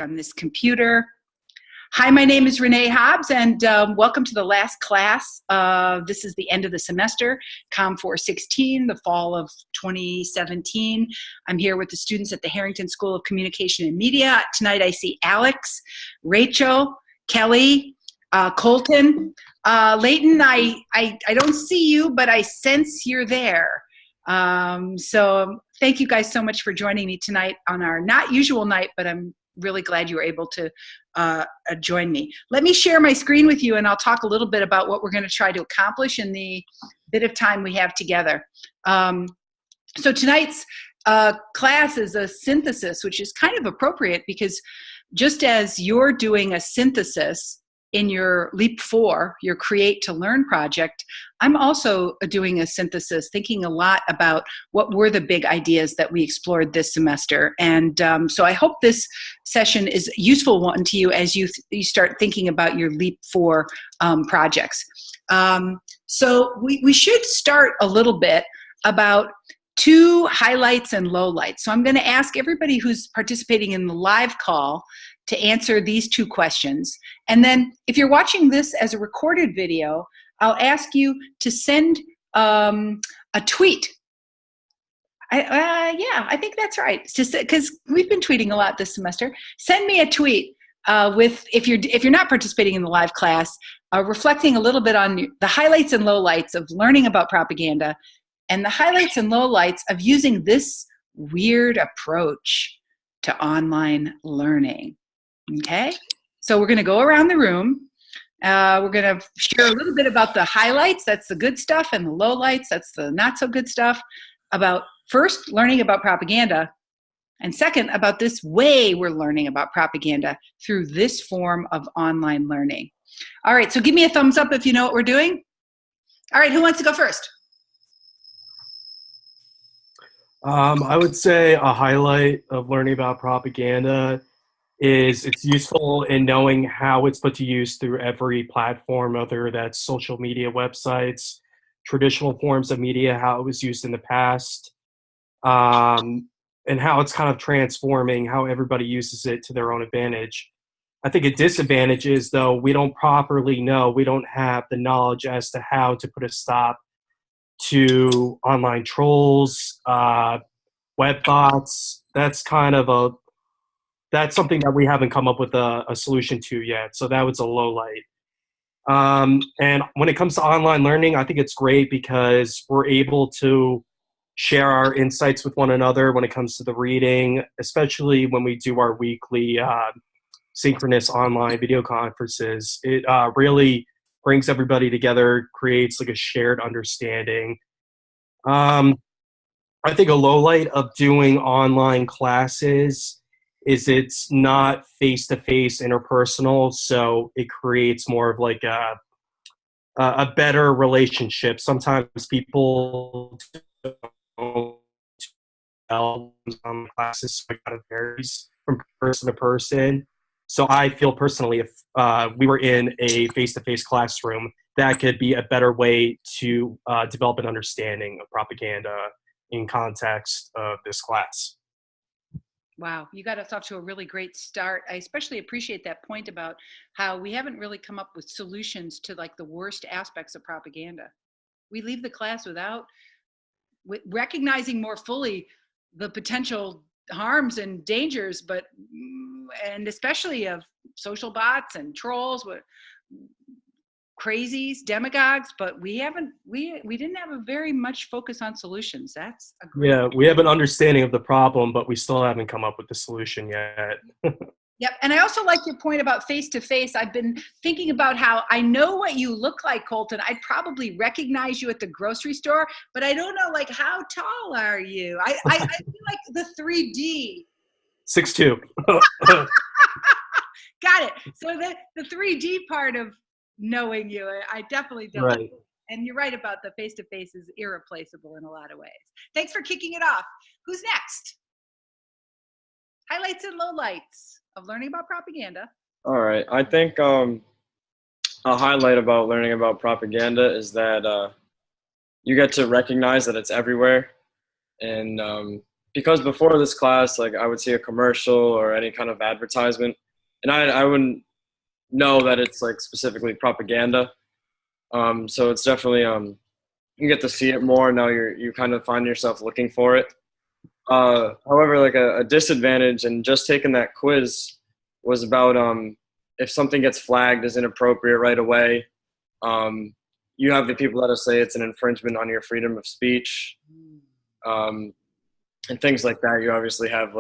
on this computer. Hi, my name is Renee Hobbs, and welcome to the last class. This is the end of the semester, Com 416, the fall of 2017. I'm here with the students at the Harrington School of Communication and Media. Tonight I see Alex, Rachel, Kelly, Colton. Leighton, I don't see you, but I sense you're there. So thank you guys so much for joining me tonight on our not usual night, but I'm really glad you were able to join me. Let me share my screen with you, and I'll talk a little bit about what we're going to try to accomplish in the bit of time we have together. So tonight's class is a synthesis, which is kind of appropriate because just as you're doing a synthesis in your Leap 4, your Create to Learn project, I'm also doing a synthesis, thinking a lot about what were the big ideas that we explored this semester. And so I hope this session is a useful one to you as you start thinking about your Leap 4 projects. So we should start a little bit about two highlights and lowlights. So I'm going to ask everybody who's participating in the live call to answer these two questions. And then if you're watching this as a recorded video, I'll ask you to send a tweet. Yeah, I think that's right. Because we've been tweeting a lot this semester. Send me a tweet with, if you're not participating in the live class, reflecting a little bit on the highlights and lowlights of learning about propaganda and the highlights and lowlights of using this weird approach to online learning. Okay, so we're going to go around the room. We're going to share a little bit about the highlights, that's the good stuff, and the lowlights, that's the not so good stuff, about first, learning about propaganda, and second, about this way we're learning about propaganda through this form of online learning. All right, so give me a thumbs up if you know what we're doing. All right, who wants to go first? I would say a highlight of learning about propaganda is it's useful in knowing how it's put to use through every platform, whether that's social media websites, traditional forms of media, how it was used in the past, and how it's kind of transforming how everybody uses it to their own advantage. I think a disadvantage is, though, we don't properly know, we don't have the knowledge as to how to put a stop to online trolls, web bots. That's something that we haven't come up with a solution to yet. So that was a low light. And when it comes to online learning, I think it's great because we're able to share our insights with one another when it comes to the reading, especially when we do our weekly synchronous online video conferences. It really brings everybody together, creates like a shared understanding. I think a low light of doing online classes is it's not face-to-face interpersonal, so it creates more of like a better relationship. Sometimes people don't tell classes, so it kind of varies from person to person. So I feel personally, if we were in a face-to-face classroom, that could be a better way to develop an understanding of propaganda in context of this class. Wow, you got us off to a really great start. I especially appreciate that point about how we haven't really come up with solutions to like the worst aspects of propaganda. We leave the class without recognizing more fully the potential harms and dangers, and especially of social bots and trolls, crazies, demagogues, but we didn't have a very much focus on solutions. That's a great point. We have an understanding of the problem, but we still haven't come up with the solution yet. Yep, and I also like your point about face-to-face. I've been thinking about how I know what you look like, Colton. I'd probably recognize you at the grocery store, but I don't know, like, how tall are you? I feel like the 3D. 6'2". Got it. So the 3D part of knowing you, I definitely don't. Right. And you're right about the face-to-face is irreplaceable in a lot of ways. Thanks for kicking it off. Who's next? Highlights and lowlights of learning about propaganda. All right. I think a highlight about learning about propaganda is that you get to recognize that it's everywhere and because before this class, like I would see a commercial or any kind of advertisement, and I wouldn't know that it's like specifically propaganda. So it's definitely you get to see it more now. You kind of find yourself looking for it. However, like a disadvantage and just taking that quiz was about if something gets flagged as inappropriate right away, you have the people that'll say it's an infringement on your freedom of speech, and things like that. You obviously have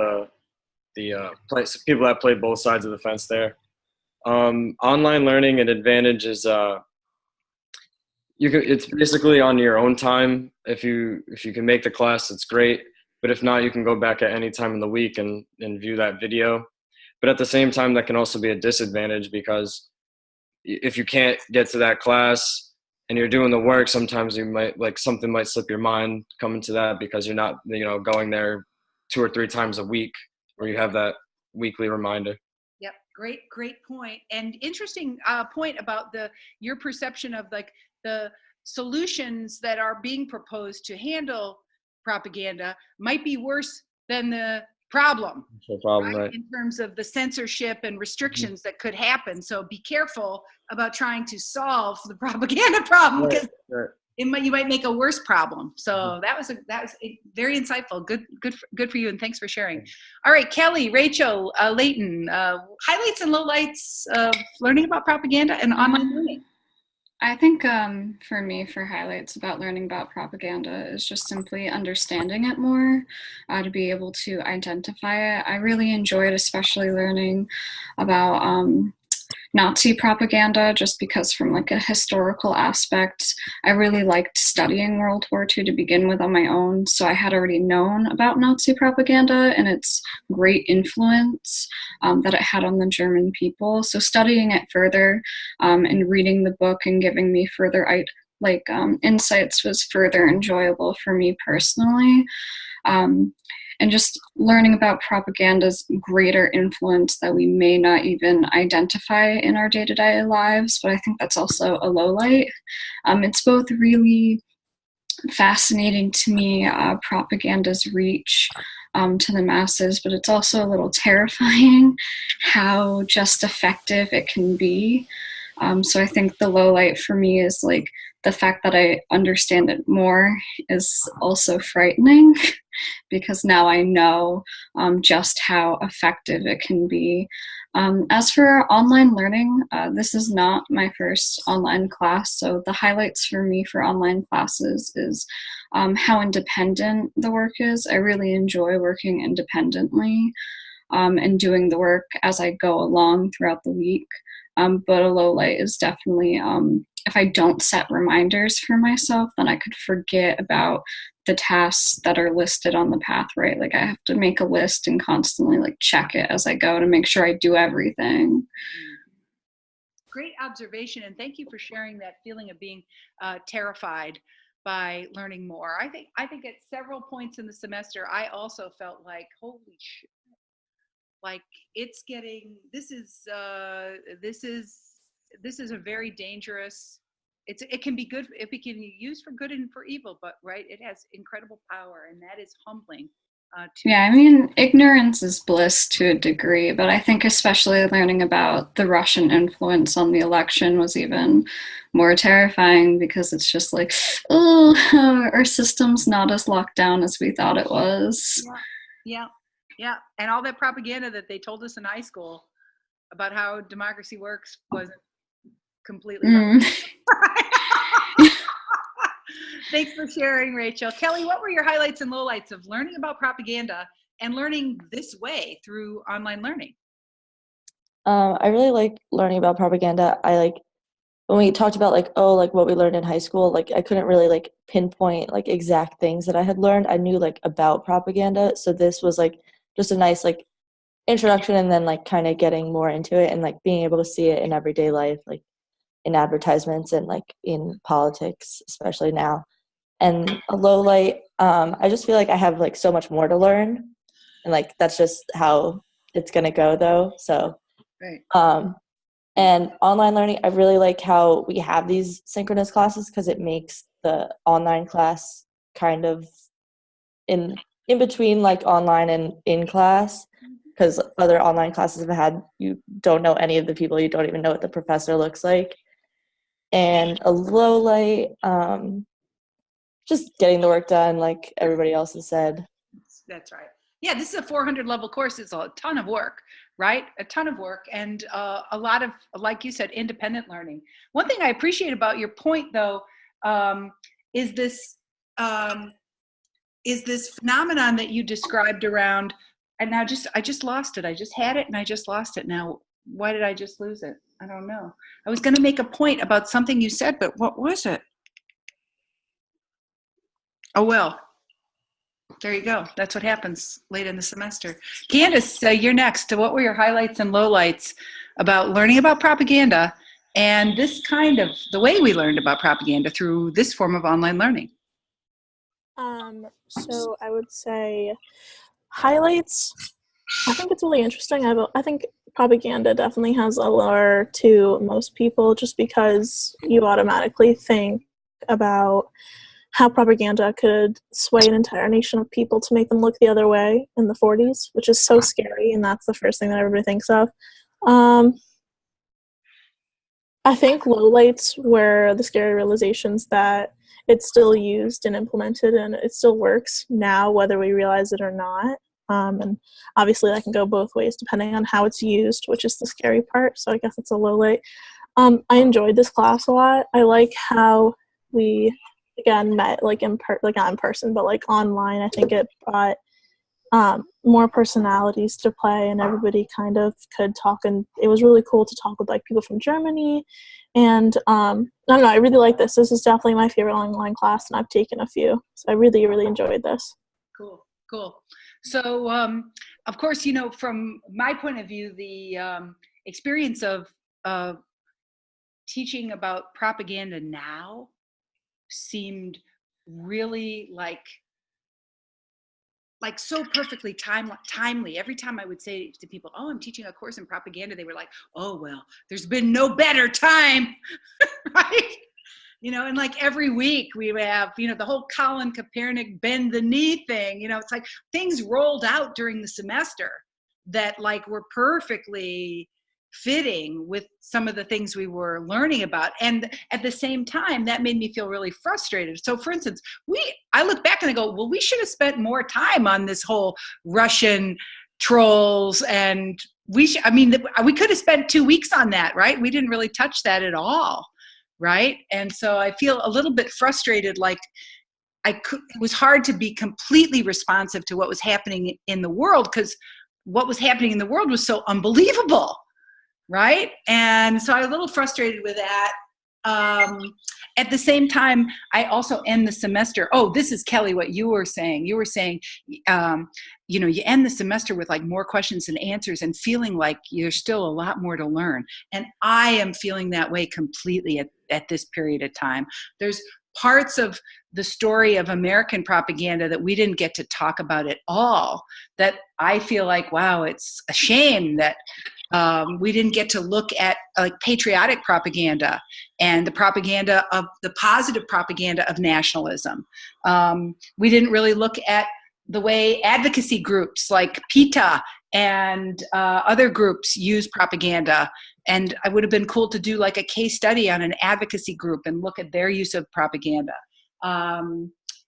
people that play both sides of the fence there. Online learning, an advantage is it's basically on your own time. If you can make the class, it's great. But if not, you can go back at any time in the week and view that video. But at the same time, that can also be a disadvantage, because if you can't get to that class and you're doing the work, sometimes you might something might slip your mind coming to that, because you're not going there 2 or 3 times a week where you have that weekly reminder. Yep, great point. And interesting point about your perception of like the solutions that are being proposed to handle propaganda might be worse than the problem, right? In terms of the censorship and restrictions that could happen. So be careful about trying to solve the propaganda problem, because you might make a worse problem. So that was very insightful. Good for you, and thanks for sharing. All right, Kelly, Rachel, Leighton, highlights and lowlights of learning about propaganda and online learning. I think for me, for highlights about learning about propaganda is just simply understanding it more, to be able to identify it. I really enjoyed especially learning about Nazi propaganda, just because from like a historical aspect, I really liked studying World War II to begin with on my own. So I had already known about Nazi propaganda and its great influence that it had on the German people. So studying it further and reading the book and giving me further insights was further enjoyable for me personally. And just learning about propaganda's greater influence that we may not even identify in our day-to-day lives, but I think that's also a low light. It's both really fascinating to me, propaganda's reach to the masses, but it's also a little terrifying how just effective it can be. So I think the low light for me is like the fact that I understand it more is also frightening, because now I know just how effective it can be. As for online learning, this is not my first online class, so the highlights for me for online classes is how independent the work is. I really enjoy working independently and doing the work as I go along throughout the week. But a low light is definitely if I don't set reminders for myself, then I could forget about the tasks that are listed on the path, right? Like I have to make a list and constantly like check it as I go to make sure I do everything. Great observation, and thank you for sharing that feeling of being terrified by learning more. I think at several points in the semester, I also felt like, holy shit, like it's getting, this is a very dangerous, it can be good, it can be used for good and for evil, but right, it has incredible power, and that is humbling. Yeah, I mean, ignorance is bliss to a degree, but I think especially learning about the Russian influence on the election was even more terrifying, because it's just like, oh, our system's not as locked down as we thought it was. Yeah, and all that propaganda that they told us in high school about how democracy works wasn't completely wrong. Thanks for sharing, Rachel. Kelly, what were your highlights and lowlights of learning about propaganda and learning this way through online learning? I really liked learning about propaganda. I like when we talked about what we learned in high school, like I couldn't really pinpoint exact things that I had learned. I knew about propaganda, so this was just a nice introduction, and then kind of getting more into it and being able to see it in everyday life, in advertisements and in politics, especially now. And a low light, I just feel like I have so much more to learn, and that's just how it's gonna go though. So right. And online learning, I really like how we have these synchronous classes, because it makes the online class kind of in in between like online and in class, because other online classes I've had, you don't know any of the people, you don't even know what the professor looks like. And a low light, just getting the work done like everybody else has said. That's right. Yeah, this is a 400 level course. It's a ton of work, right? A ton of work, and a lot of, like you said, independent learning. One thing I appreciate about your point, though, is this phenomenon that you described around, and now I just lost it. I just had it and I just lost it. Now, why did I just lose it? I don't know. I was going to make a point about something you said, but what was it? Oh, well, there you go. That's what happens late in the semester. Candace, you're next. What were your highlights and lowlights about learning about propaganda and this kind of the way we learned about propaganda through this form of online learning? So I would say highlights. I think it's really interesting. I think propaganda definitely has a lure to most people just because you automatically think about how propaganda could sway an entire nation of people to make them look the other way in the 40s, which is so scary, and that's the first thing that everybody thinks of. I think lowlights were the scary realizations that it's still used and implemented and it still works now, whether we realize it or not. And obviously that can go both ways depending on how it's used, which is the scary part. So I guess it's a low light. I enjoyed this class a lot. I like how we, again, met like not in person, but like online. I think it brought more personalities to play and everybody kind of could talk, and it was really cool to talk with like people from Germany. And I don't know, I really like this. This is definitely my favorite online class, and I've taken a few. So I really, really enjoyed this. Cool. So, of course, you know, from my point of view, the experience of teaching about propaganda now seemed really like so perfectly timely. Every time I would say to people, oh, I'm teaching a course in propaganda, they were like, oh, well, there's been no better time, right? You know, and like every week we have, you know, the whole Colin Kaepernick bend the knee thing, you know, it's like things rolled out during the semester that like were perfectly fitting with some of the things we were learning about. And at the same time, that made me feel really frustrated. So for instance, I look back and I go, well, we should have spent more time on this whole Russian trolls, and we could have spent 2 weeks on that, right? We didn't really touch that at all, right? And so I feel a little bit frustrated, like it was hard to be completely responsive to what was happening in the world, because what was happening in the world was so unbelievable, right? And so I was a little frustrated with that. At the same time, I also end the semester. Oh, this is Kelly, what you were saying. You were saying, you know, you end the semester with like more questions and answers and feeling like there's still a lot more to learn. And I am feeling that way completely at this period of time. There's parts of the story of American propaganda that we didn't get to talk about at all, that I feel like, wow, it's a shame that we didn't get to look at like patriotic propaganda and the propaganda of the positive propaganda of nationalism. We didn't really look at the way advocacy groups like PETA and other groups use propaganda. And it would have been cool to do like a case study on an advocacy group and look at their use of propaganda.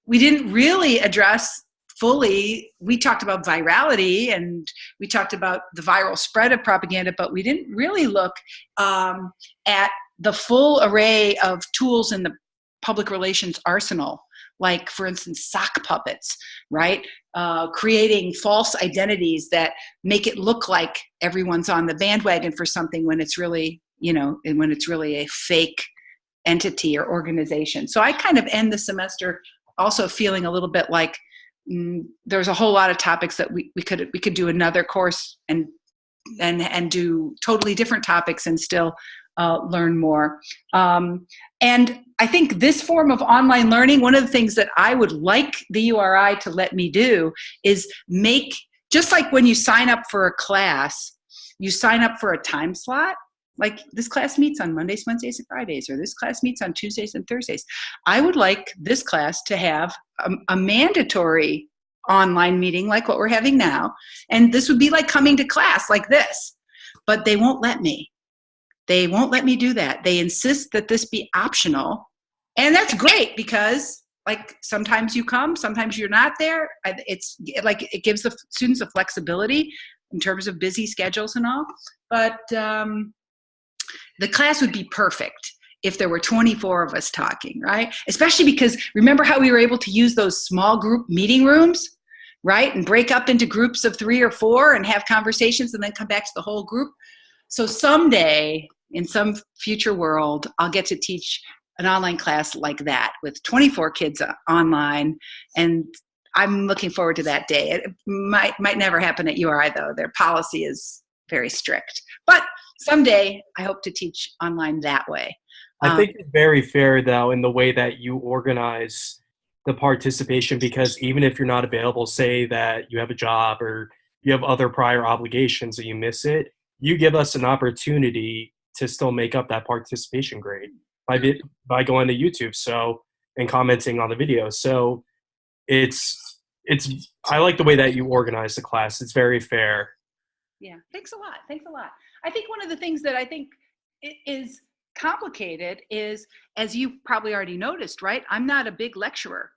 We didn't really address fully, we talked about virality and we talked about the viral spread of propaganda, but we didn't really look at the full array of tools in the public relations arsenal, like, for instance, sock puppets, right? Creating false identities that make it look like everyone's on the bandwagon for something when it's really, you know, and when it's really a fake entity or organization. So I kind of end the semester also feeling a little bit like there's a whole lot of topics that we could do another course and do totally different topics and still learn more. And I think this form of online learning, one of the things that I would like the URI to let me do is make, just like when you sign up for a class, you sign up for a time slot. Like this class meets on Mondays, Wednesdays, and Fridays, or this class meets on Tuesdays and Thursdays. I would like this class to have a mandatory online meeting like what we're having now. And this would be like coming to class like this. But they won't let me. They won't let me do that. They insist that this be optional. And that's great because like sometimes you come, sometimes you're not there. It's like it gives the students the flexibility in terms of busy schedules and all. But the class would be perfect if there were 24 of us talking, right? Especially because remember how we were able to use those small group meeting rooms, right? And break up into groups of 3 or 4 and have conversations and then come back to the whole group. So someday in some future world, I'll get to teach an online class like that with 24 kids online. And I'm looking forward to that day. It might never happen at URI though. Their policy is very strict, but someday I hope to teach online that way. I think it's very fair, though, in the way that you organize the participation, because even if you're not available, say that you have a job or you have other prior obligations that you miss it, you give us an opportunity to still make up that participation grade by going to YouTube and commenting on the video. So I like the way that you organize the class. It's very fair. Yeah, thanks a lot. I think one of the things that I think is complicated is, as you probably already noticed, right? I'm not a big lecturer,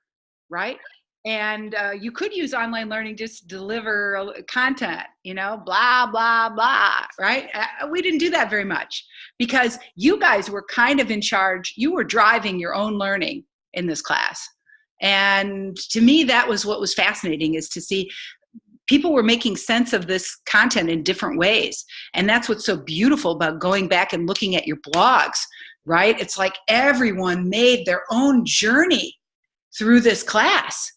right? And you could use online learning just to deliver content, blah, blah, blah, right? We didn't do that very much because you guys were kind of in charge. You were driving your own learning in this class. And to me, that was what was fascinating, is to see people were making sense of this content in different ways. And that's what's so beautiful about going back and looking at your blogs, right? It's like everyone made their own journey through this class.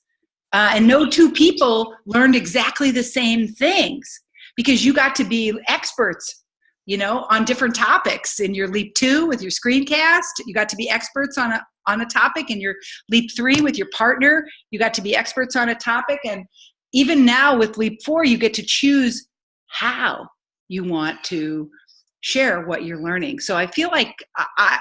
And no two people learned exactly the same things because you got to be experts, on different topics in your Leap 2 with your screencast. You got to be experts on a topic in your Leap 3 with your partner. You got to be experts on a topic. And even now with Leap 4, you get to choose how you want to share what you're learning. So I feel like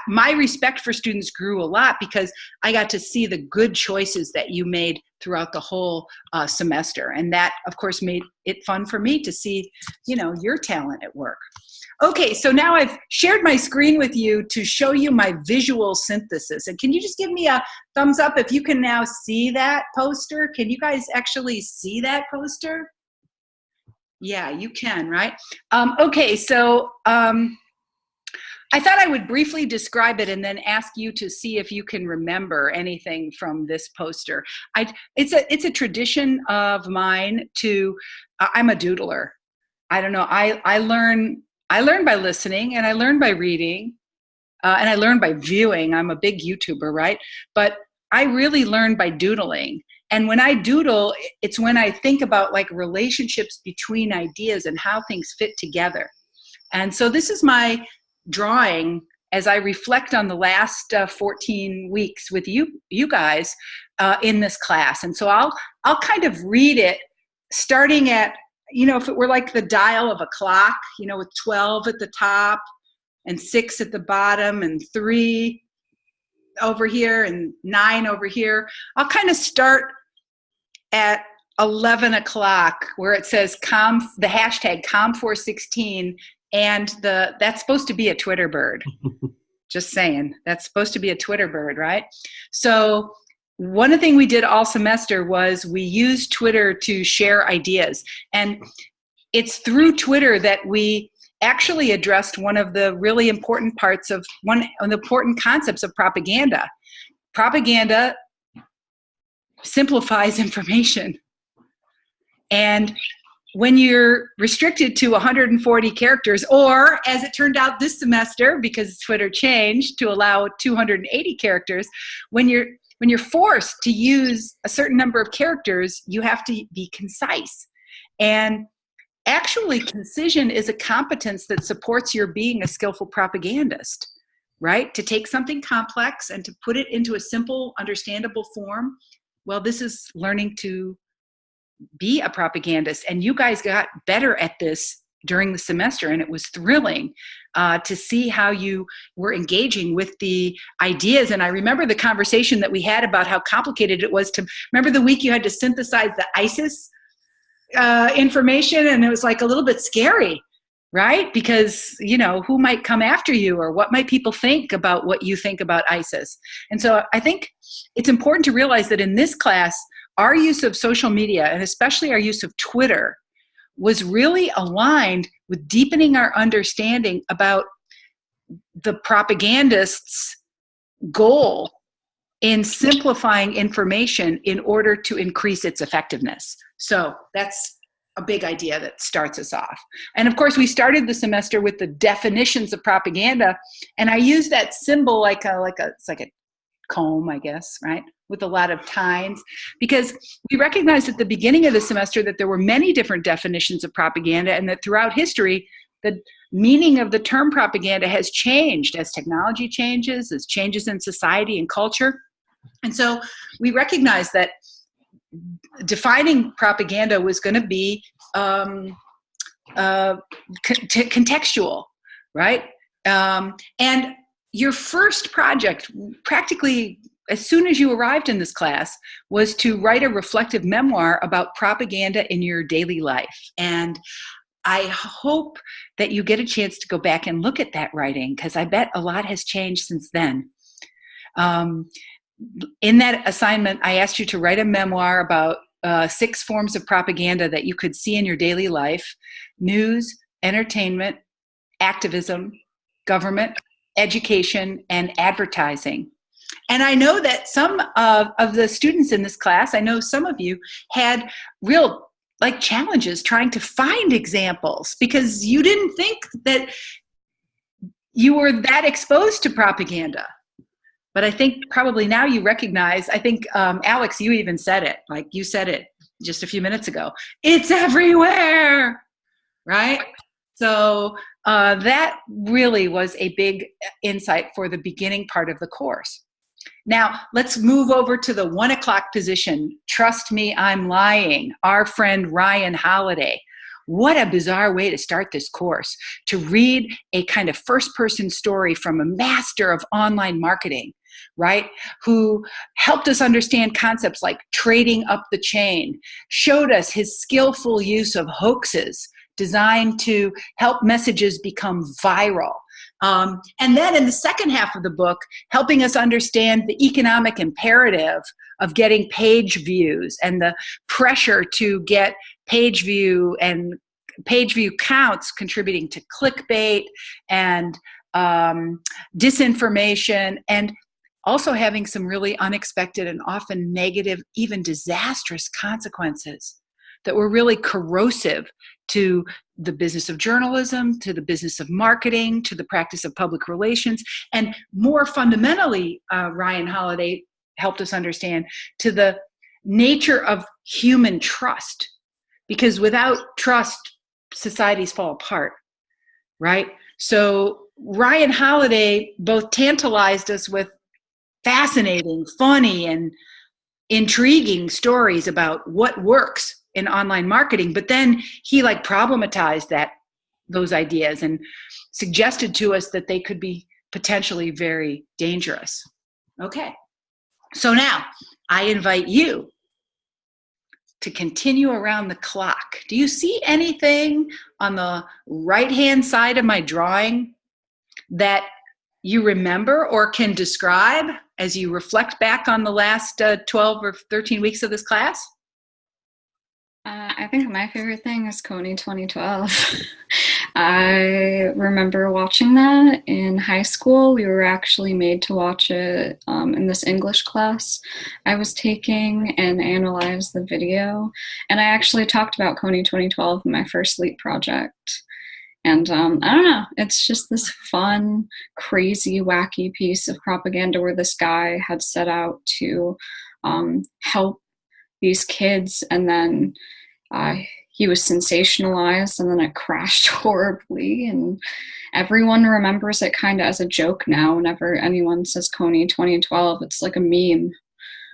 my respect for students grew a lot because I got to see the good choices that you made throughout the whole semester. And that, of course, made it fun for me to see, your talent at work. Okay, so now I've shared my screen with you to show you my visual synthesis. And can you just give me a thumbs up if you can now see that poster? Can you guys actually see that poster? Yeah, you can, right? Okay, so I thought I would briefly describe it and then ask you to see if you can remember anything from this poster. It's a tradition of mine I'm a doodler. I don't know, I learn by listening, and I learn by reading, and I learn by viewing. I'm a big YouTuber, right? But I really learn by doodling. And when I doodle, it's when I think about like relationships between ideas and how things fit together. And so this is my drawing as I reflect on the last 14 weeks with you guys in this class. And so I'll kind of read it starting at, if it were like the dial of a clock, with 12 at the top and 6 at the bottom and 3 over here and 9 over here. I'll kind of start at 11 o'clock where it says the hashtag COM416, and that's supposed to be a Twitter bird. Just saying, that's supposed to be a Twitter bird, right? So one thing we did all semester was we used Twitter to share ideas. And it's through Twitter that we actually addressed one of the really important parts of one of the important concepts of propaganda. Propaganda simplifies information. And when you're restricted to 140 characters, or as it turned out this semester, because Twitter changed to allow 280 characters, when you're forced to use a certain number of characters, you have to be concise. And actually, concision is a competence that supports your being a skillful propagandist, right? To take something complex and to put it into a simple, understandable form. Well, this is learning to be a propagandist, and you guys got better at this during the semester, and it was thrilling to see how you were engaging with the ideas. And I remember the conversation that we had about how complicated it was to, remember the week you had to synthesize the ISIS information, and it was like a little bit scary, right? Because, you know, who might come after you, or what might people think about what you think about ISIS? And so I think it's important to realize that in this class, our use of social media, and especially our use of Twitter, was really aligned with deepening our understanding about the propagandist's goal in simplifying information in order to increase its effectiveness. So that's a big idea that starts us off. And of course, we started the semester with the definitions of propaganda, and I use that symbol it's like a comb, I guess, right? With a lot of tines, because we recognized at the beginning of the semester that there were many different definitions of propaganda, and that throughout history, the meaning of the term propaganda has changed as technology changes, as changes in society and culture. And so we recognized that defining propaganda was going to be contextual, right? And your first project, practically as soon as you arrived in this class, was to write a reflective memoir about propaganda in your daily life. And I hope that you get a chance to go back and look at that writing, because I bet a lot has changed since then. In that assignment, I asked you to write a memoir about 6 forms of propaganda that you could see in your daily life: news, entertainment, activism, government, education, and advertising. And I know that some of the students in this class, I know some of you had real challenges trying to find examples, because you didn't think that you were that exposed to propaganda. But I think probably now you recognize, I think, Alex, you even said it, like you said it just a few minutes ago, it's everywhere, right? So that really was a big insight for the beginning part of the course. Now, let's move over to the 1 o'clock position. Trust me, I'm lying. Our friend Ryan Holiday. What a bizarre way to start this course, to read a kind of first-person story from a master of online marketing, right? Who helped us understand concepts like trading up the chain, showed us his skillful use of hoaxes designed to help messages become viral. And then in the second half of the book, helping us understand the economic imperative of getting page views and the pressure to get page view and page view counts contributing to clickbait and disinformation, and also having some really unexpected and often negative, even disastrous consequences that were really corrosive to the business of journalism, to the business of marketing, to the practice of public relations, and more fundamentally, Ryan Holiday helped us understand, to the nature of human trust. Because without trust, societies fall apart, right? So Ryan Holiday both tantalized us with fascinating, funny, and intriguing stories about what works in online marketing, but then he problematized those ideas and suggested to us that they could be potentially very dangerous. Okay, so now I invite you to continue around the clock. Do you see anything on the right-hand side of my drawing that you remember or can describe as you reflect back on the last 12 or 13 weeks of this class? I think my favorite thing is Coney 2012. I remember watching that in high school. We were actually made to watch it in this English class I was taking and analyze the video. And I actually talked about Coney 2012 in my first LEAP project. And I don't know, it's just this fun, crazy, wacky piece of propaganda where this guy had set out to help these kids, and then he was sensationalized, and then it crashed horribly, and everyone remembers it kind of as a joke now. Whenever anyone says Coney 2012, it's like a meme.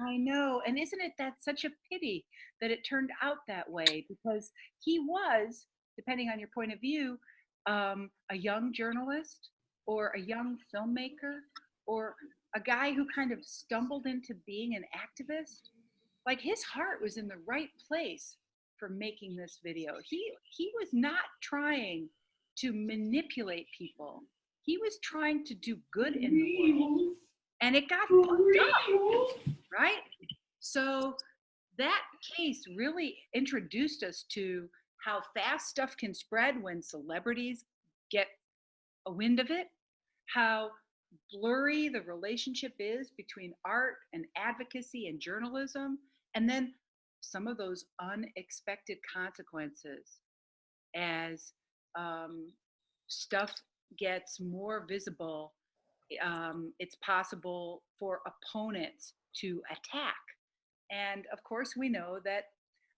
I know, and isn't it that such a pity that it turned out that way, because he was depending on your point of view, a young journalist or a young filmmaker or a guy who kind of stumbled into being an activist. Like, his heart was in the right place for making this video. He was not trying to manipulate people. He was trying to do good in the world. And it got fucked up, right? So that case really introduced us to how fast stuff can spread when celebrities get a wind of it, how blurry the relationship is between art and advocacy and journalism, and then some of those unexpected consequences as stuff gets more visible. It's possible for opponents to attack. And of course, we know that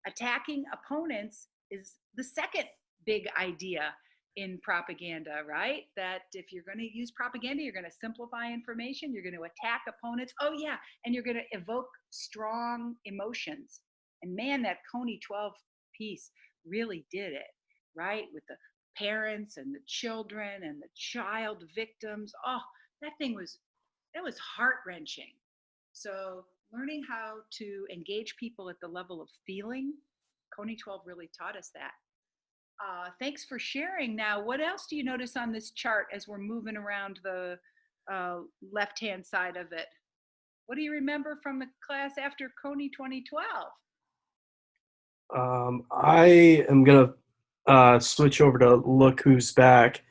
attacking opponents is the second big idea in propaganda, right? That if you're going to use propaganda, you're going to simplify information, you're going to attack opponents. Oh yeah, and you're going to evoke strong emotions. And man, that Coney 12 piece really did it, right? With the parents and the children and the child victims. Oh, that was heart-wrenching. So learning how to engage people at the level of feeling, Coney 12 really taught us that. Thanks for sharing. Now, what else do you notice on this chart as we're moving around the left-hand side of it? What do you remember from the class after Coney 2012? I am going to switch over to Look Who's Back.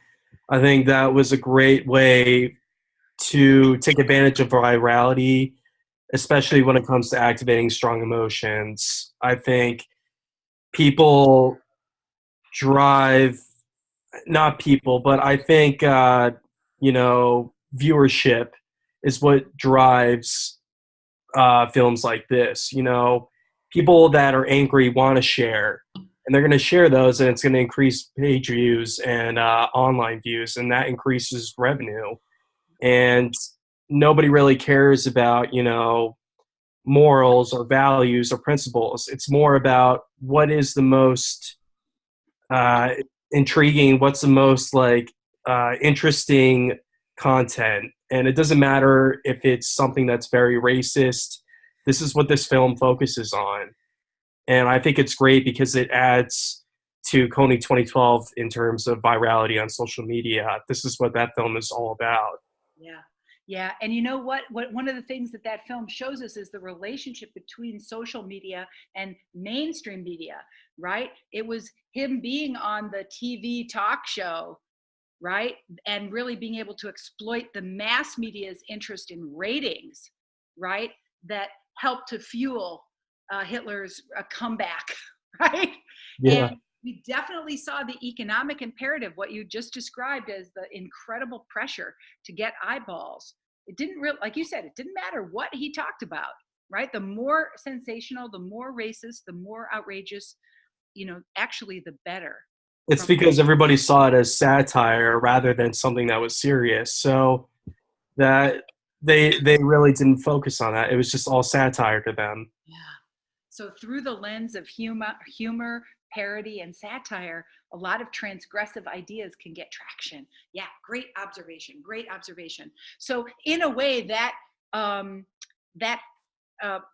I think that was a great way to take advantage of virality, especially when it comes to activating strong emotions. I think people drive, not people, but I think, viewership is what drives films like this. People that are angry want to share, and they're going to share those, and it's going to increase page views and online views, and that increases revenue. And nobody really cares about, morals or values or principles. It's more about what is the most intriguing, what's the most interesting content. And it doesn't matter if it's something that's very racist. This is what this film focuses on. And I think it's great because it adds to Coney 2012 in terms of virality on social media. This is what that film is all about. Yeah. Yeah. And you know what one of the things that film shows us is the relationship between social media and mainstream media, right? It was him being on the TV talk show, right? And really being able to exploit the mass media's interest in ratings, right? That helped to fuel Hitler's comeback, right? Yeah. And we definitely saw the economic imperative, what you just described as the incredible pressure to get eyeballs. It didn't really, like you said, it didn't matter what he talked about, right? The more sensational, the more racist, the more outrageous, actually the better. It's because everybody saw it as satire rather than something that was serious. So that they really didn't focus on that. It was just all satire to them. Yeah. So through the lens of humor, parody, and satire, a lot of transgressive ideas can get traction. Yeah, great observation. So in a way, that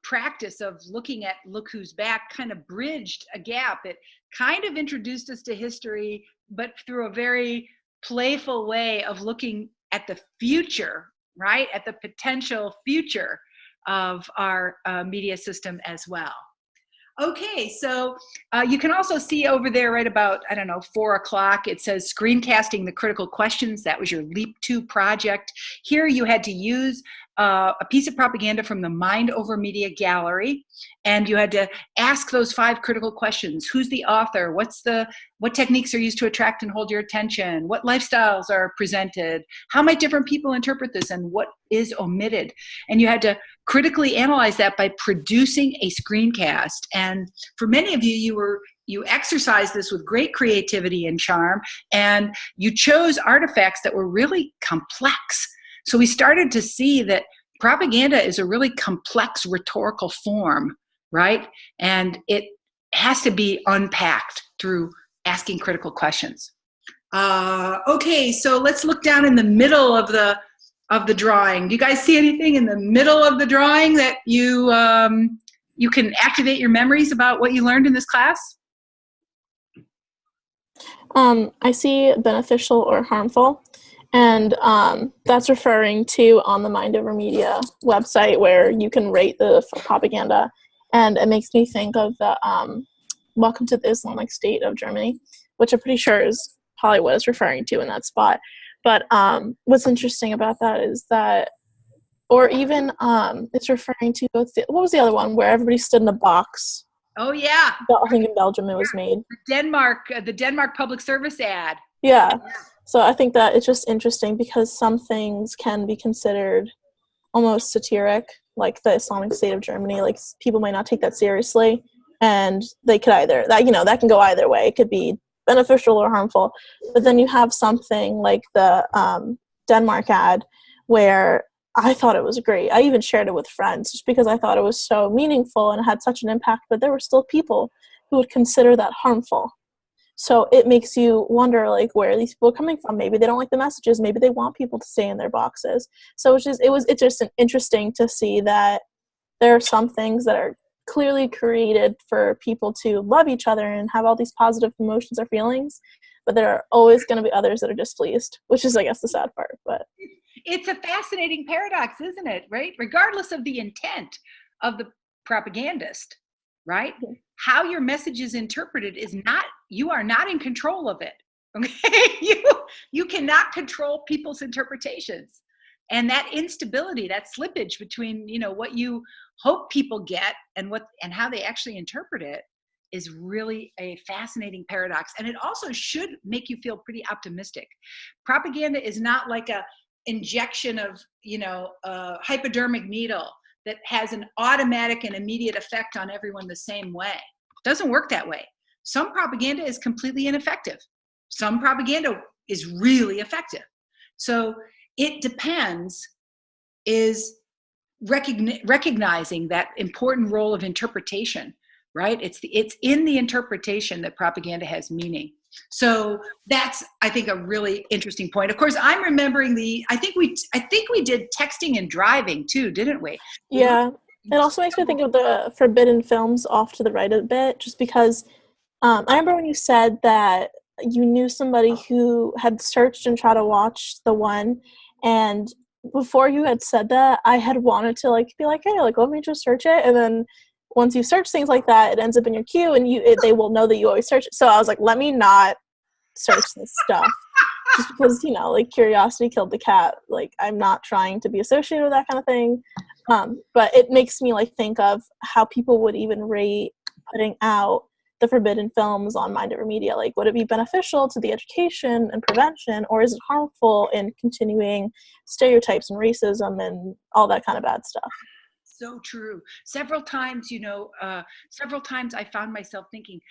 practice of looking at Look Who's Back kind of bridged a gap. It kind of introduced us to history, but through a very playful way of looking at the future, right? At the potential future of our media system as well. Okay, so you can also see over there right about, 4 o'clock, it says Screencasting the Critical Questions. That was your Leap 2 project. Here you had to use a piece of propaganda from the Mind Over Media Gallery, and you had to ask those 5 critical questions. Who's the author? What techniques are used to attract and hold your attention? What lifestyles are presented? How might different people interpret this, and what is omitted? And you had to critically analyze that by producing a screencast. And for many of you, you exercised this with great creativity and charm, and you chose artifacts that were really complex. So we started to see that propaganda is a really complex rhetorical form, right? And it has to be unpacked through asking critical questions. Okay, so let's look down in the middle of the drawing. Do you guys see anything in the middle of the drawing that you can activate your memories about what you learned in this class? I see beneficial or harmful, and that's referring to on the Mind Over Media website where you can rate the propaganda, and it makes me think of the Welcome to the Islamic State of Germany, which I'm pretty sure is probably what it's referring to in that spot. But what's interesting about that is that, or even it's referring to, what was the other one where everybody stood in a box? Oh yeah, I think in Belgium it was made. The Denmark public service ad. Yeah. So I think that it's just interesting because some things can be considered almost satiric, like the Islamic State of Germany. Like people might not take that seriously, and they could either that can go either way. It could be beneficial or harmful. But then you have something like the Denmark ad where I thought it was great. I even shared it with friends just because I thought it was so meaningful and had such an impact, but there were still people who would consider that harmful. So it makes you wonder, like, where are these people coming from? Maybe they don't like the messages. Maybe they want people to stay in their boxes. So it's just interesting to see that there are some things that are clearly created for people to love each other and have all these positive emotions or feelings, but there are always going to be others that are displeased, which is, I guess, the sad part. But it's a fascinating paradox, isn't it? Right? Regardless of the intent of the propagandist, right? Yeah. How your message is interpreted is not, you are not in control of it. Okay. You cannot control people's interpretations. And that instability, that slippage between, what you hope people get and how they actually interpret it is really a fascinating paradox. And it also should make you feel pretty optimistic. Propaganda is not like a injection of, a hypodermic needle that has an automatic and immediate effect on everyone the same way. It doesn't work that way. Some propaganda is completely ineffective. Some propaganda is really effective. So it depends is recognizing that important role of interpretation, right? It's in the interpretation that propaganda has meaning. So that's, I think, a really interesting point. Of course, I'm remembering I think we did texting and driving too, didn't we? Yeah. It also makes me think of the forbidden films off to the right a bit, just because I remember when you said that you knew somebody who had searched and tried to watch the one, and before you had said that, I had wanted to be like, hey, let me just search it, and then once you search things like that, it ends up in your queue, and they will know that you always search it. So I was like, let me not search this stuff, just because curiosity killed the cat. I'm not trying to be associated with that kind of thing, but it makes me think of how people would even rate putting out the forbidden films on Mind Over Media. Would it be beneficial to the education and prevention, or is it harmful in continuing stereotypes and racism and all that kind of bad stuff? So true. Several times I found myself thinking,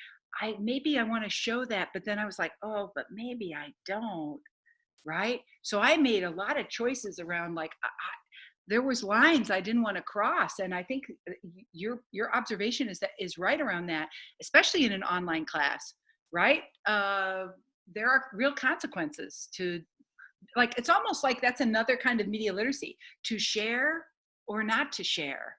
maybe I want to show that, but then I was like, oh, but maybe I don't, right? So I made a lot of choices around there was lines I didn't want to cross. And I think your observation is right around that, especially in an online class, right? There are real consequences to, it's almost like that's another kind of media literacy, to share or not to share,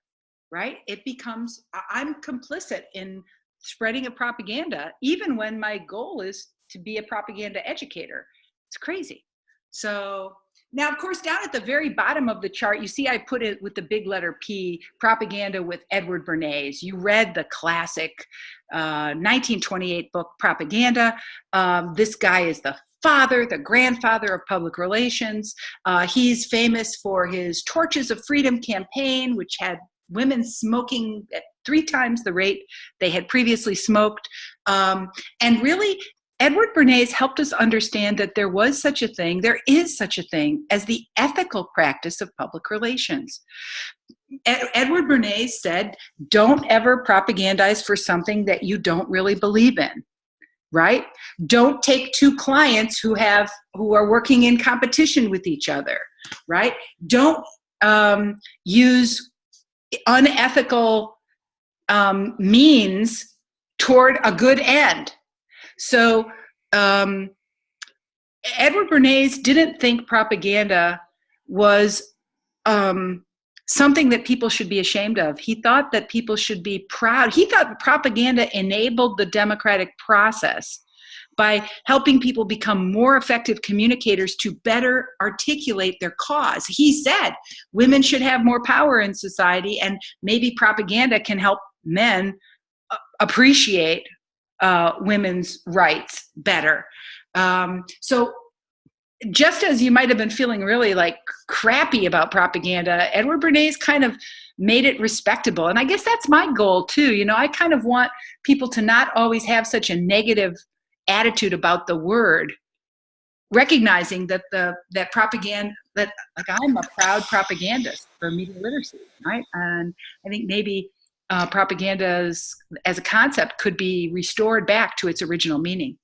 right? It becomes, I'm complicit in spreading a propaganda, even when my goal is to be a propaganda educator. It's crazy. So now, of course, down at the very bottom of the chart, you see I put it with the big letter P, propaganda with Edward Bernays. You read the classic 1928 book, Propaganda. This guy is the grandfather of public relations. He's famous for his Torches of Freedom campaign, which had women smoking at 3 times the rate they had previously smoked. And really, Edward Bernays helped us understand that there is such a thing as the ethical practice of public relations. Edward Bernays said, don't ever propagandize for something that you don't really believe in, right? Don't take 2 clients who are working in competition with each other, right? Don't use unethical means toward a good end. So Edward Bernays didn't think propaganda was something that people should be ashamed of. He thought that people should be proud. He thought propaganda enabled the democratic process by helping people become more effective communicators to better articulate their cause. He said women should have more power in society, and maybe propaganda can help men appreciate women's rights better. So just as you might have been feeling really like crappy about propaganda, Edward Bernays kind of made it respectable. And I guess that's my goal too. You know, I kind of want people to not always have such a negative attitude about the word, recognizing that that propaganda, that like I'm a proud propagandist for media literacy, right? And I think maybe propaganda as a concept could be restored back to its original meaning.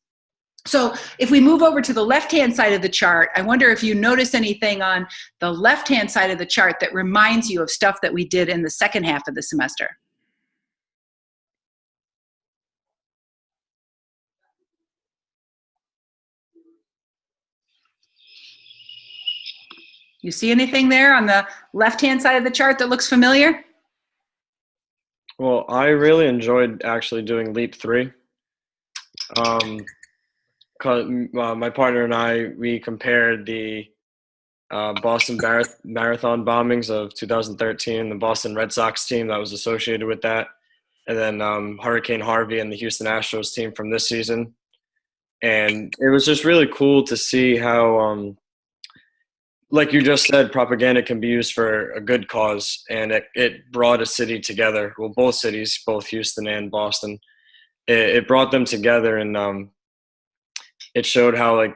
So if we move over to the left-hand side of the chart, I wonder if you notice anything on the left-hand side of the chart that reminds you of stuff that we did in the second half of the semester. You see anything there on the left-hand side of the chart that looks familiar? Well, I really enjoyed actually doing Leap 3. My partner and I, we compared the Boston Marathon bombings of 2013, the Boston Red Sox team that was associated with that, and then Hurricane Harvey and the Houston Astros team from this season. And it was just really cool to see how, like you just said, propaganda can be used for a good cause, and it brought a city together. Well, both cities, both Houston and Boston, it brought them together, and it showed how like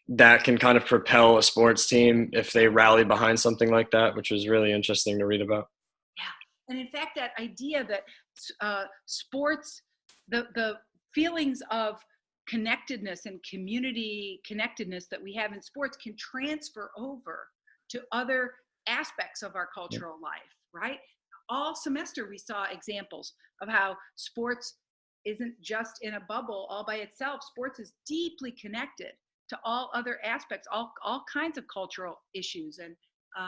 that can kind of propel a sports team if they rally behind something like that, which was really interesting to read about. Yeah, and in fact, that idea that sports, the feelings of connectedness and community connectedness that we have in sports can transfer over to other aspects of our cultural life, right? All semester we saw examples of how sports isn't just in a bubble all by itself. Sports is deeply connected to all other aspects, all kinds of cultural issues. And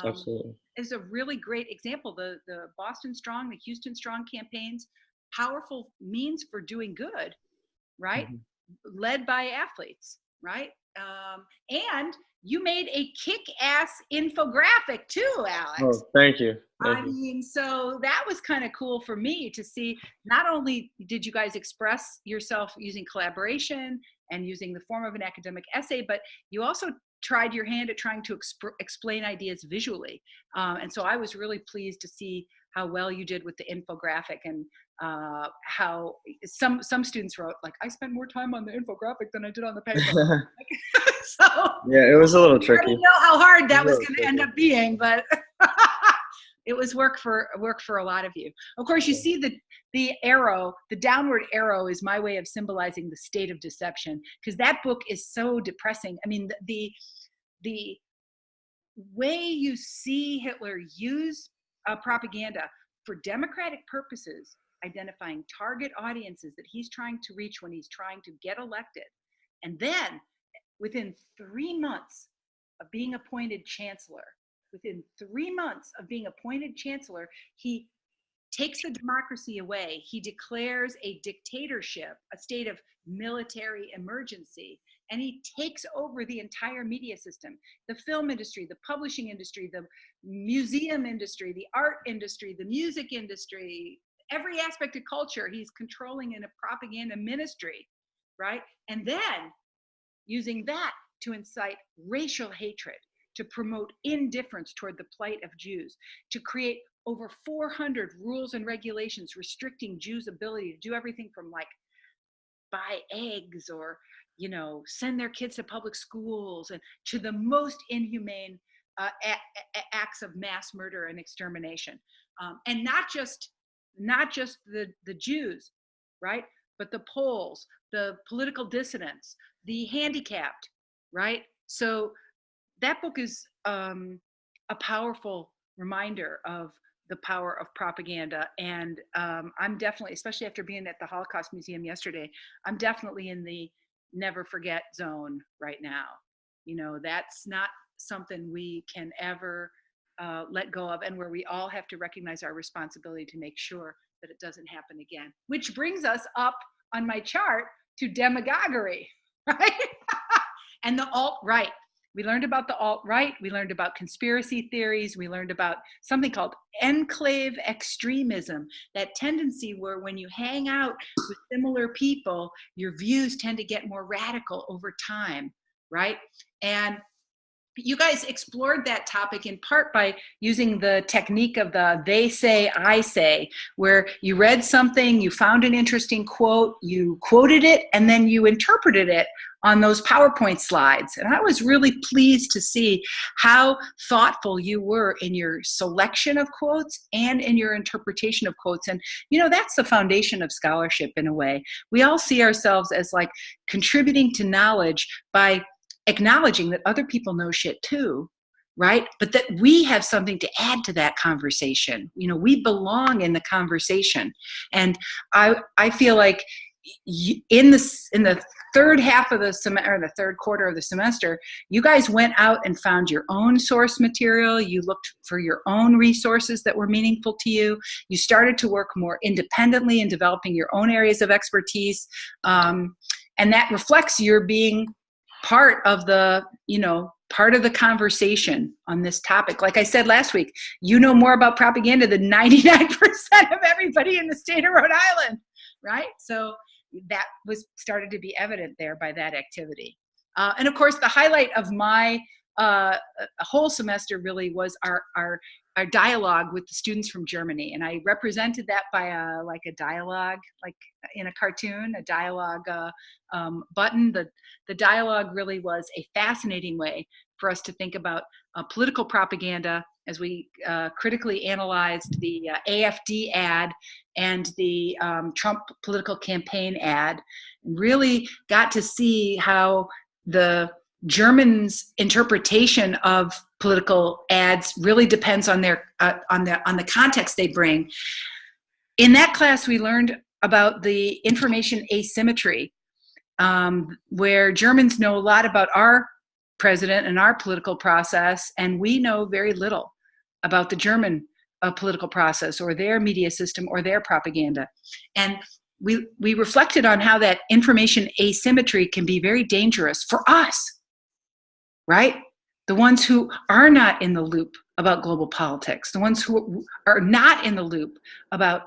Absolutely. is a really great example. The Boston Strong, the Houston Strong campaigns, powerful means for doing good, right? Mm-hmm. Led by athletes, right? And you made a kick-ass infographic too, Alex. Oh, thank you. I mean, so that was kind of cool for me to see. Not only did you guys express yourself using collaboration and using the form of an academic essay, but you also tried your hand at trying to explain ideas visually. And so I was really pleased to see how well you did with the infographic, and how some students wrote, like, I spent more time on the infographic than I did on the paper. So yeah, it was a little tricky. I didn't know how hard that was going to end up being, but it was work for a lot of you. Of course, you see the arrow, the downward arrow is my way of symbolizing the state of deception, because that book is so depressing. I mean, the way you see Hitler use propaganda for democratic purposes, identifying target audiences that he's trying to reach when he's trying to get elected, and then within 3 months of being appointed chancellor, he takes the democracy away. He declares a dictatorship, a state of military emergency, and he takes over the entire media system, the film industry, the publishing industry, the museum industry, the art industry, the music industry, every aspect of culture he's controlling in a propaganda ministry, right? And then using that to incite racial hatred, to promote indifference toward the plight of Jews, to create over 400 rules and regulations restricting Jews' ability to do everything from like buy eggs or, you know, send their kids to public schools, and to the most inhumane acts of mass murder and extermination. And not just the Jews, right? But the Poles, the political dissidents, the handicapped, right? So that book is a powerful reminder of the power of propaganda. And I'm definitely, especially after being at the Holocaust Museum yesterday, I'm definitely in the never forget zone right now. You know, that's not something we can ever let go of, and where we all have to recognize our responsibility to make sure that it doesn't happen again. Which brings us up on my chart to demagoguery, right? And the alt-right. We learned about the alt-right, we learned about conspiracy theories, we learned about something called enclave extremism, that tendency where when you hang out with similar people, your views tend to get more radical over time, right? And you guys explored that topic in part by using the technique of the they say, I say, where you read something, you found an interesting quote, you quoted it, and then you interpreted it on those PowerPoint slides. And I was really pleased to see how thoughtful you were in your selection of quotes and in your interpretation of quotes. And, you know, that's the foundation of scholarship in a way. We all see ourselves as like contributing to knowledge by acknowledging that other people know shit too, right? But that we have something to add to that conversation. You know, we belong in the conversation. And I feel like in the third half of the semester, or the third quarter of the semester, you guys went out and found your own source material. You looked for your own resources that were meaningful to you. You started to work more independently in developing your own areas of expertise. And that reflects your being part of the, you know, part of the conversation on this topic. Like I said last week, you know more about propaganda than 99% of everybody in the state of Rhode Island, right? So that was started to be evident there by that activity. And of course, the highlight of my whole semester really was our dialogue with the students from Germany. And I represented that by a dialogue, like in a cartoon, a dialogue button. The dialogue really was a fascinating way for us to think about political propaganda as we critically analyzed the AFD ad and the Trump political campaign ad, and really got to see how the Germans' interpretation of political ads really depends on their on the context they bring. In that class, we learned about the information asymmetry, where Germans know a lot about our president and our political process, and we know very little about the German political process or their media system or their propaganda. And we reflected on how that information asymmetry can be very dangerous for us, right? The ones who are not in the loop about global politics, the ones who are not in the loop about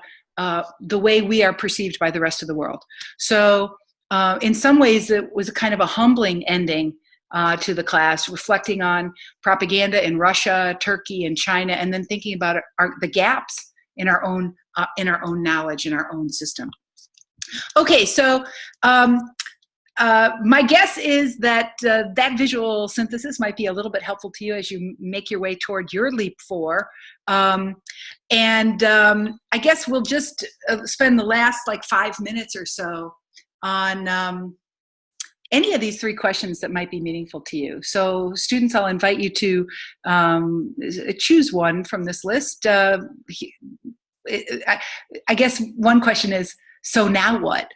the way we are perceived by the rest of the world. So in some ways, it was a kind of a humbling ending to the class, reflecting on propaganda in Russia, Turkey, and China, and then thinking about the gaps in our own knowledge, in our own system. Okay, so my guess is that that visual synthesis might be a little bit helpful to you as you make your way toward your Leap 4. I guess we'll just spend the last 5 minutes or so on any of these 3 questions that might be meaningful to you. So students, I'll invite you to choose one from this list. I guess one question is, so now what?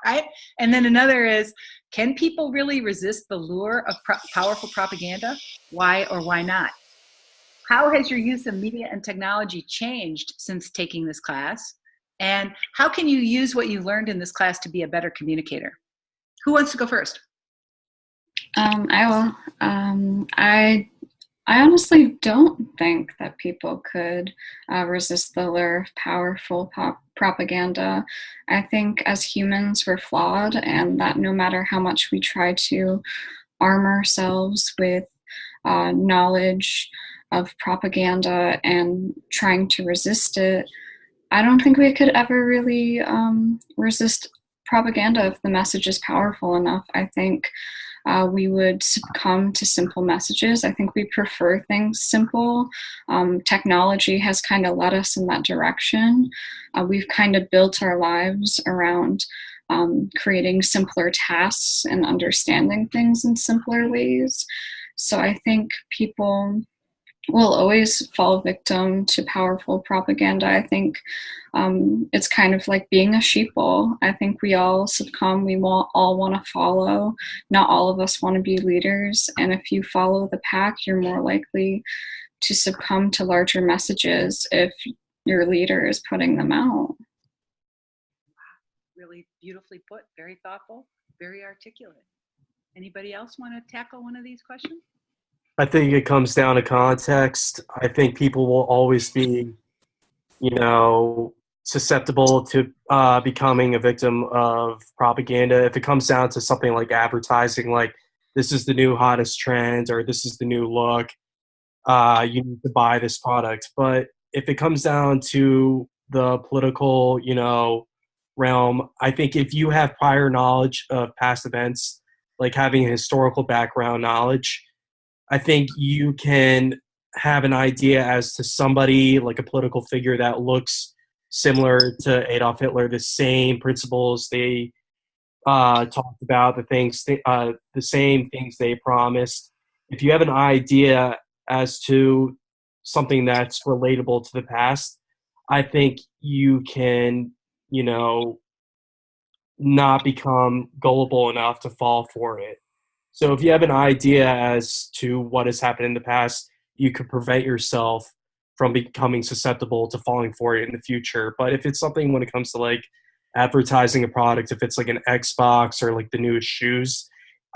Right? And then another is, can people really resist the lure of powerful propaganda? Why or why not? How has your use of media and technology changed since taking this class? And how can you use what you learned in this class to be a better communicator? Who wants to go first? I will. I honestly don't think that people could resist the lure of powerful propaganda. I think as humans we're flawed, and that no matter how much we try to arm ourselves with knowledge of propaganda and trying to resist it, I don't think we could ever really resist propaganda if the message is powerful enough. I think we would succumb to simple messages. I think we prefer things simple. Technology has kind of led us in that direction. We've kind of built our lives around creating simpler tasks and understanding things in simpler ways. So I think people will always fall victim to powerful propaganda. I think it's kind of like being a sheeple. I think we all succumb. We all want to follow. Not all of us want to be leaders. And if you follow the pack, you're more likely to succumb to larger messages if your leader is putting them out. Really beautifully put, very thoughtful, very articulate. Anybody else want to tackle one of these questions? I think it comes down to context. I think people will always be, susceptible to becoming a victim of propaganda. If it comes down to something like advertising, like this is the new hottest trend or this is the new look, you need to buy this product. But if it comes down to the political, realm, I think if you have prior knowledge of past events, like having a historical background knowledge, I think you can have an idea as to somebody like a political figure that looks similar to Adolf Hitler, the same principles they talked about, the same things they promised. If you have an idea as to something that's relatable to the past, I think you can, not become gullible enough to fall for it. So if you have an idea as to what has happened in the past, you could prevent yourself from becoming susceptible to falling for it in the future. But if it's something when it comes to like advertising a product, if it's like an Xbox or like the newest shoes,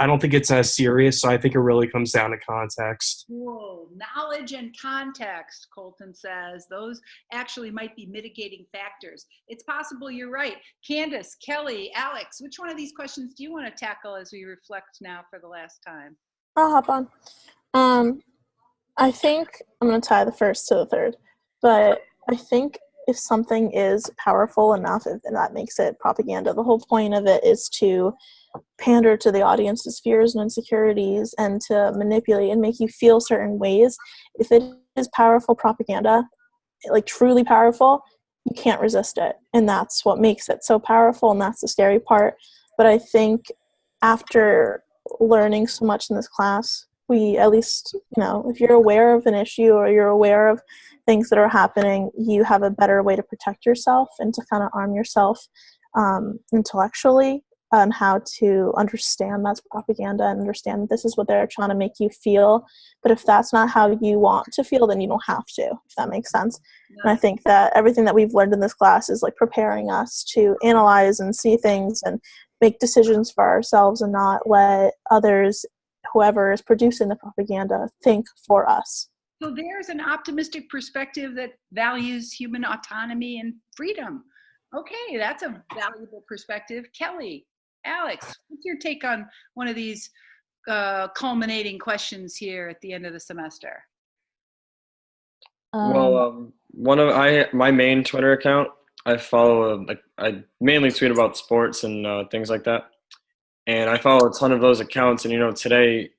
I don't think it's as serious. So I think it really comes down to context. Whoa, knowledge and context, Colton says. Those actually might be mitigating factors. It's possible you're right. Candace, Kelly, Alex, which one of these questions do you want to tackle as we reflect now for the last time? I'll hop on. I think I'm going to tie the first to the third, but I think if something is powerful enough, and that makes it propaganda, the whole point of it is to pander to the audience's fears and insecurities and to manipulate and make you feel certain ways. If it is powerful propaganda, like truly powerful, you can't resist it. And that's what makes it so powerful, and that's the scary part. But I think after learning so much in this class, we at least, if you're aware of an issue or you're aware of things that are happening, you have a better way to protect yourself and to kind of arm yourself intellectually on how to understand that's propaganda and understand that this is what they're trying to make you feel. But if that's not how you want to feel, then you don't have to, if that makes sense. Yeah. And I think that everything that we've learned in this class is like preparing us to analyze and see things and make decisions for ourselves and not let others, whoever is producing the propaganda, think for us. So there's an optimistic perspective that values human autonomy and freedom. Okay, that's a valuable perspective. Kelly, Alex, what's your take on one of these culminating questions here at the end of the semester? Well, my main Twitter account, I follow, I mainly tweet about sports and things like that. And I follow a ton of those accounts. And, today,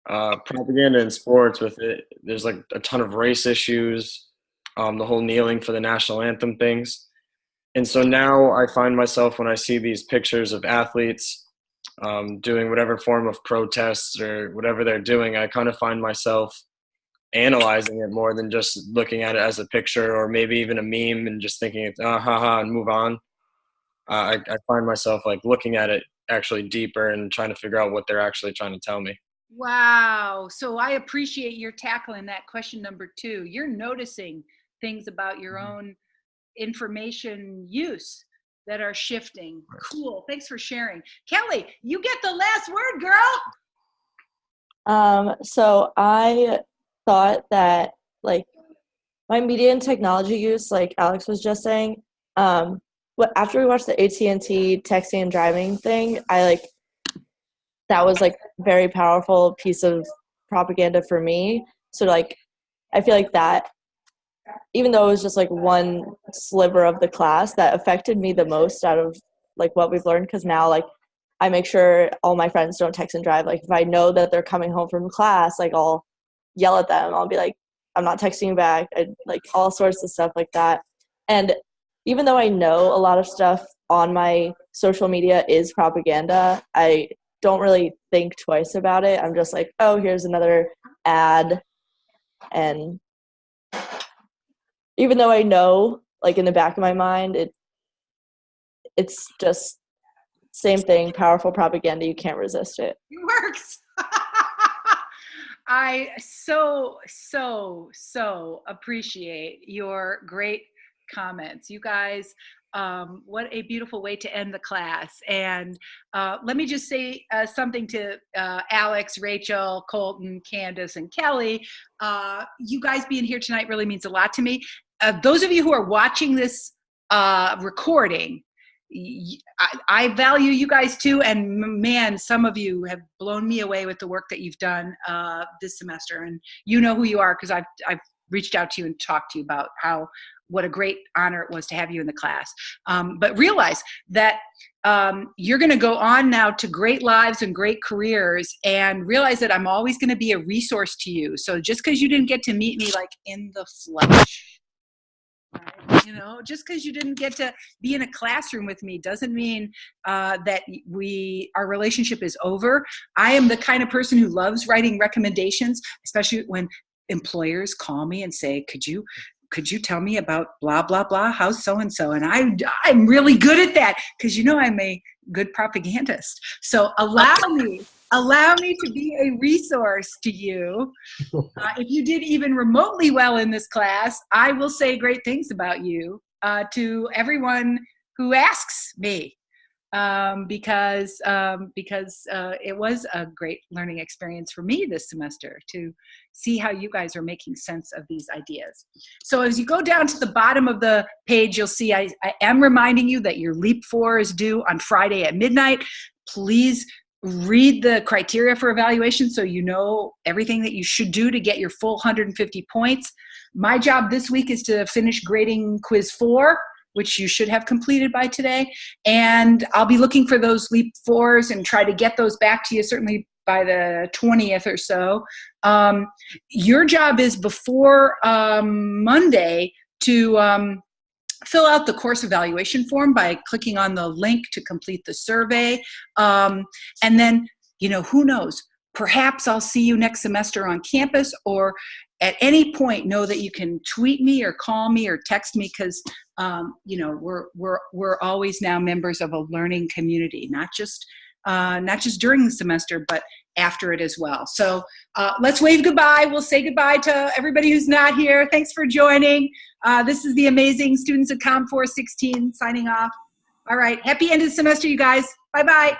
propaganda in sports with it, there's like a ton of race issues, the whole kneeling for the national anthem things. And so now I find myself when I see these pictures of athletes doing whatever form of protests or whatever they're doing, I kind of find myself analyzing it more than just looking at it as a picture or maybe even a meme and just thinking, ha, and move on. I find myself like looking at it actually deeper and trying to figure out what they're actually trying to tell me. Wow. So I appreciate your tackling that question number 2. You're noticing things about your own information use that are shifting. Cool. Thanks for sharing. Kelly, you get the last word, girl. So I thought that like my media and technology use, like Alex was just saying, after we watched the AT&T texting and driving thing, that was like a very powerful piece of propaganda for me. So like I feel like that, even though it was just like one sliver of the class, that affected me the most out of like what we've learned, because now like I make sure all my friends don't text and drive. Like if I know that they're coming home from class, like I'll yell at them. I'll be like, I'm not texting you back, like all sorts of stuff like that. And even though I know a lot of stuff on my social media is propaganda, I don't really think twice about it. I'm just like, oh, here's another ad And even though I know, like in the back of my mind, it's just same thing, powerful propaganda, you can't resist it. It works. I so appreciate your great comments. You guys, what a beautiful way to end the class. And let me just say something to Alex, Rachel, Colton, Candace, and Kelly. You guys being here tonight really means a lot to me. Those of you who are watching this recording, I value you guys too, and man, some of you have blown me away with the work that you've done this semester, and you know who you are because I've reached out to you and talked to you about what a great honor it was to have you in the class. But realize that you're going to go on now to great lives and great careers, and realize that I'm always going to be a resource to you. So just because you didn't get to meet me like in the flesh, you know, just because you didn't get to be in a classroom with me doesn't mean that our relationship is over. I am the kind of person who loves writing recommendations, especially when employers call me and say, could you tell me about blah, blah, blah, how's so-and-so? And I'm really good at that because, you know, I'm a good propagandist. So allow me to be a resource to you. If you did even remotely well in this class, I will say great things about you to everyone who asks me. Because it was a great learning experience for me this semester to see how you guys are making sense of these ideas. So as you go down to the bottom of the page, you'll see I am reminding you that your LEAP 4 is due on Friday at midnight. Please read the criteria for evaluation so you know everything that you should do to get your full 150 points. My job this week is to finish grading quiz 4, which you should have completed by today. And I'll be looking for those LEAP 4s and try to get those back to you certainly by the 20th or so. Your job is before Monday to fill out the course evaluation form by clicking on the link to complete the survey. And then, you know, who knows? Perhaps I'll see you next semester on campus, or at any point know that you can tweet me or call me or text me because you know, we're always now members of a learning community, not just during the semester, but after it as well. So let's wave goodbye. We'll say goodbye to everybody who's not here. Thanks for joining. This is the amazing students of COM 416 signing off. All right. Happy end of the semester, you guys. Bye-bye.